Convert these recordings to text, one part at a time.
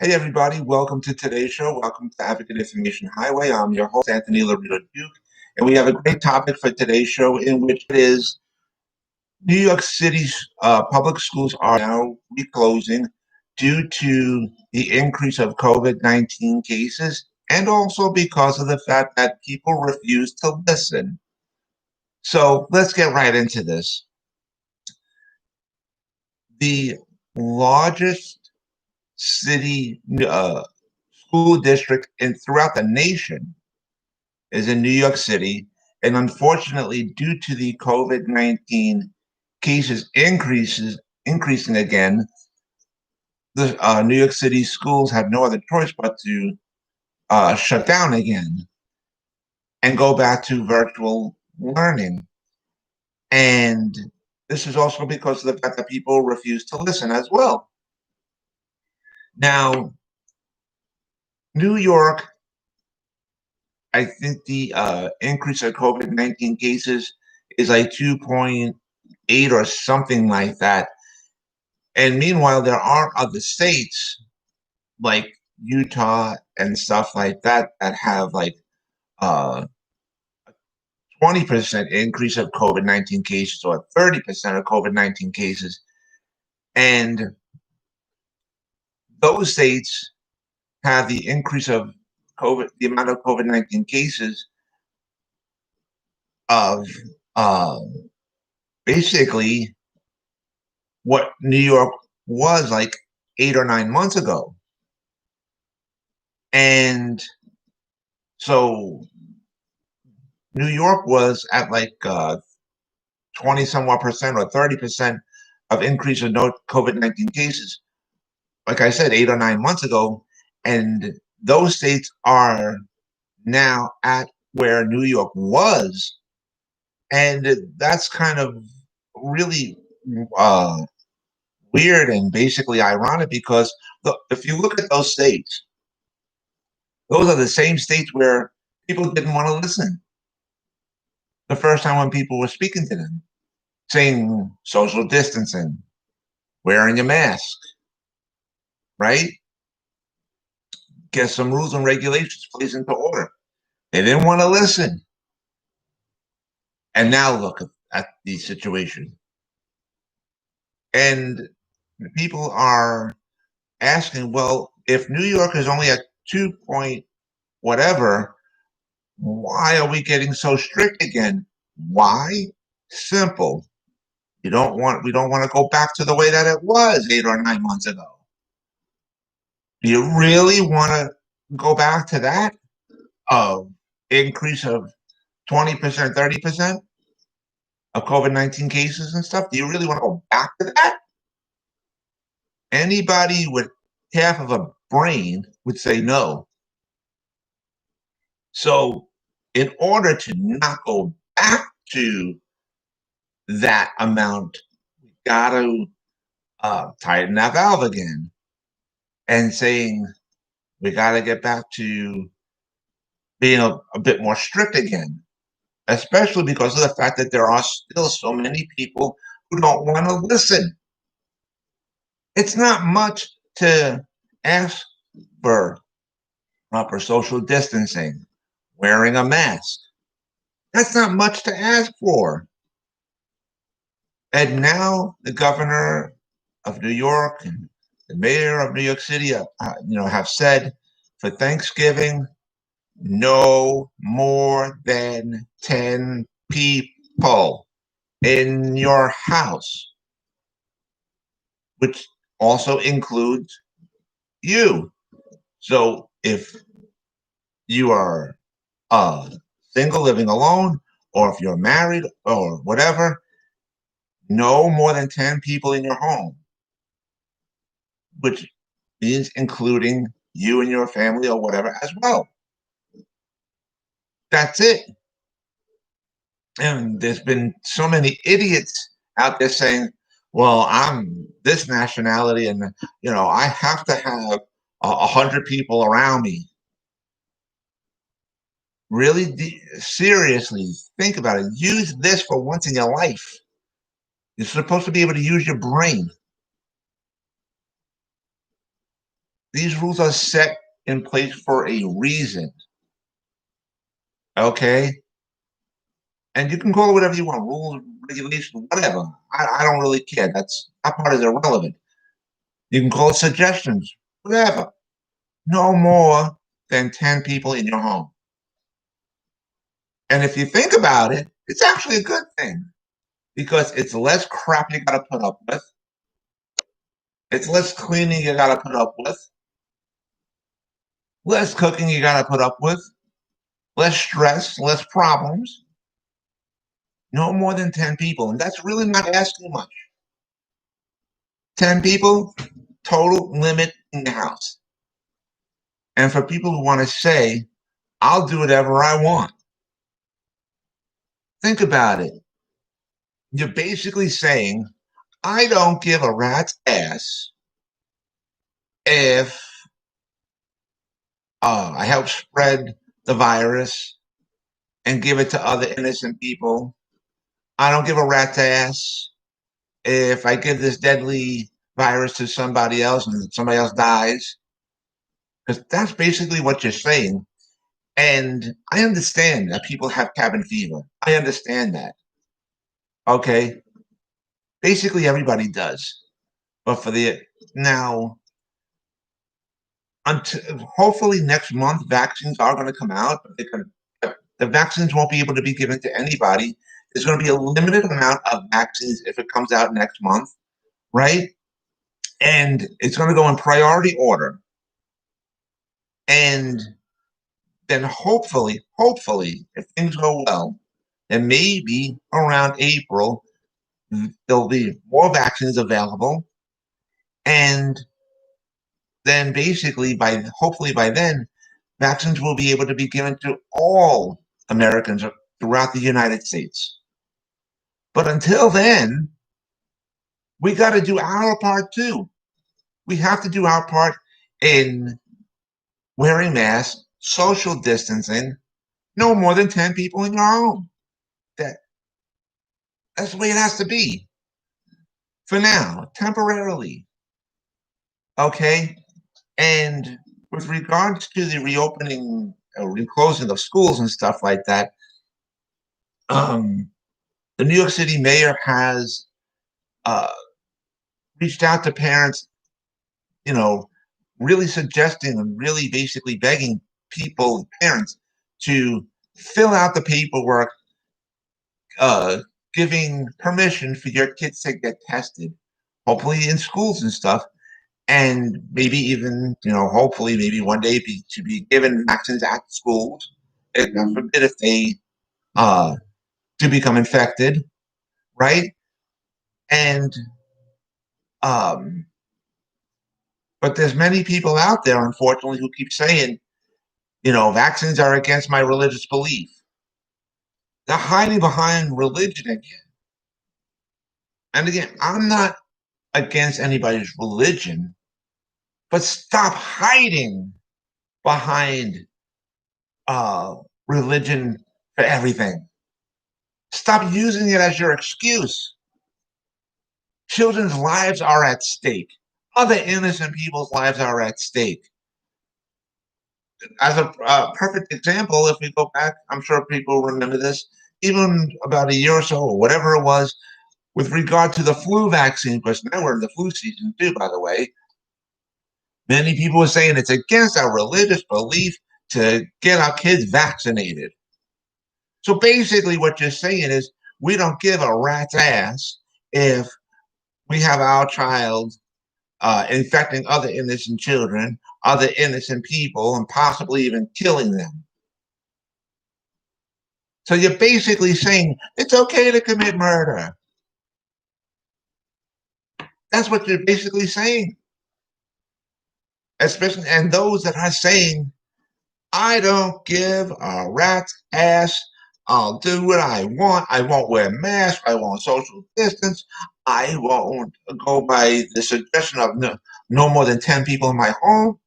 Hey everybody, welcome to today's show. Welcome to Advocate Information Highway. I'm your host, Anthony Lorito-Duke, and we have a great topic for today's show in which it is New York City's public schools are now reclosing due to the increase of COVID-19 cases and also because of the fact that people refuse to listen. So let's get right into this. The largest city school district throughout the nation is in New York City. And unfortunately, due to the COVID-19 cases increasing again, the New York City schools have no other choice but to shut down again and go back to virtual learning. And this is also because of the fact that people refuse to listen as well. Now, New York, I think the increase of COVID-19 cases is like 2.8 or something like that. And meanwhile, there are other states like Utah and stuff like that that have like 20% increase of COVID-19 cases or 30% of COVID-19 cases. And those states have the increase of the amount of COVID-19 cases of uh, basically what New York was like 8 or 9 months ago. And so New York was at like 20 somewhat percent or 30% of increase of no COVID-19 cases, like I said, 8 or 9 months ago. And those states are now at where New York was. And that's kind of really uh, weird and basically ironic because if you look at those states, those are the same states where people didn't want to listen the first time when people were speaking to them, saying social distancing, wearing a mask, right? Get some rules and regulations placed into order. They didn't want to listen. And now look at the situation. And people are asking, well, if New York is only at 2 point whatever, why are we getting so strict again? Why? Simple. We don't want to go back to the way that it was 8 or 9 months ago. Do you really want to go back to that? Increase of 20%, 30% of COVID-19 cases and stuff? Do you really want to go back to that? Anybody with half of a brain would say no. So in order to not go back to that amount, we got to tighten that valve again and saying we got to get back to being a bit more strict again, especially because of the fact that there are still so many people who don't want to listen. It's not much to ask for proper social distancing, wearing a mask. That's not much to ask for. And now the governor of New York and the mayor of New York City, have said for Thanksgiving, no more than 10 people in your house, which also includes you. So if you are single living alone, or if you're married or whatever, no more than 10 people in your home, which means including you and your family or whatever as well. That's it. And there's been so many idiots out there saying, well, I'm this nationality and, I have to have 100 people around me. Really, seriously, think about it. Use this for once in your life. You're supposed to be able to use your brain. These rules are set in place for a reason. Okay? And you can call it whatever you want, rules, regulations, whatever. I don't really care. That part is irrelevant. You can call it suggestions, whatever. No more than 10 people in your home. And if you think about it, it's actually a good thing because it's less crap you got to put up with. It's less cleaning you got to put up with, less cooking you got to put up with, less stress, less problems. No more than 10 people. And that's really not asking much. 10 people, total limit in the house. And for people who want to say, I'll do whatever I want, think about it. You're basically saying, I don't give a rat's ass if I help spread the virus and give it to other innocent people. I don't give a rat's ass if I give this deadly virus to somebody else and somebody else dies. Because that's basically what you're saying. And I understand that people have cabin fever. I understand that. Okay. Basically, everybody does. But for the now, until hopefully next month, vaccines are going to come out. The vaccines won't be able to be given to anybody. There's going to be a limited amount of vaccines if it comes out next month, right? And it's going to go in priority order. And then hopefully, if things go well, then maybe around April, there'll be more vaccines available. And then basically hopefully by then, vaccines will be able to be given to all Americans throughout the United States. But until then, we got to do our part too. We have to do our part in wearing masks, social distancing, no more than 10 people in your home. That, that's the way it has to be for now, temporarily. Okay? And with regards to the reopening or reclosing of schools and stuff like that, the New York City mayor has uh, reached out to parents, you know, really suggesting and really basically begging parents, to fill out the paperwork, uh, giving permission for your kids to get tested, hopefully in schools and stuff, and maybe even, hopefully maybe one day to be given vaccines at schools, if God forbid if they do become infected, right? And um, but there's many people out there, unfortunately, who keep saying, vaccines are against my religious belief. They're hiding behind religion again. And again, I'm not against anybody's religion, but stop hiding behind uh, religion for everything. Stop using it as your excuse. Children's lives are at stake. Other innocent people's lives are at stake. As a perfect example, if we go back, I'm sure people remember this, even about a year or so, or whatever it was, with regard to the flu vaccine, because now we're in the flu season too, by the way. Many people were saying it's against our religious belief to get our kids vaccinated. So basically, what you're saying is we don't give a rat's ass if we have our child infecting other innocent children, other innocent people, and possibly even killing them. So you're basically saying it's okay to commit murder. That's what you're basically saying. Especially, and those that are saying, I don't give a rat's ass. I'll do what I want. I won't wear masks. I won't social distance. I won't go by the suggestion of no more than 10 people in my home.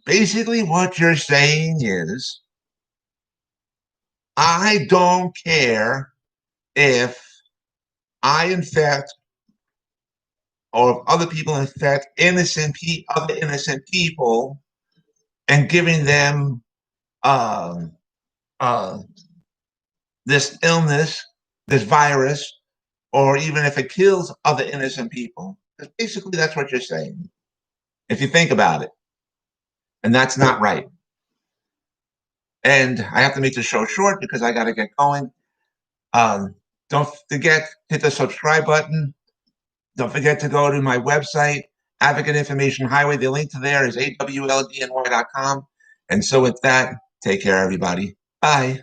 Basically, what you're saying is, I don't care if I infect or other people infect other innocent people, and giving them uh, uh, this illness, this virus, or even if it kills other innocent people. Basically, that's what you're saying, if you think about it. And that's not right. And I have to make the show short because I got to get going. Um, don't forget, hit the subscribe button. Don't forget to go to my website, Advocate Information Highway. The link to there is awldny.com. And so with that, take care, everybody. Bye.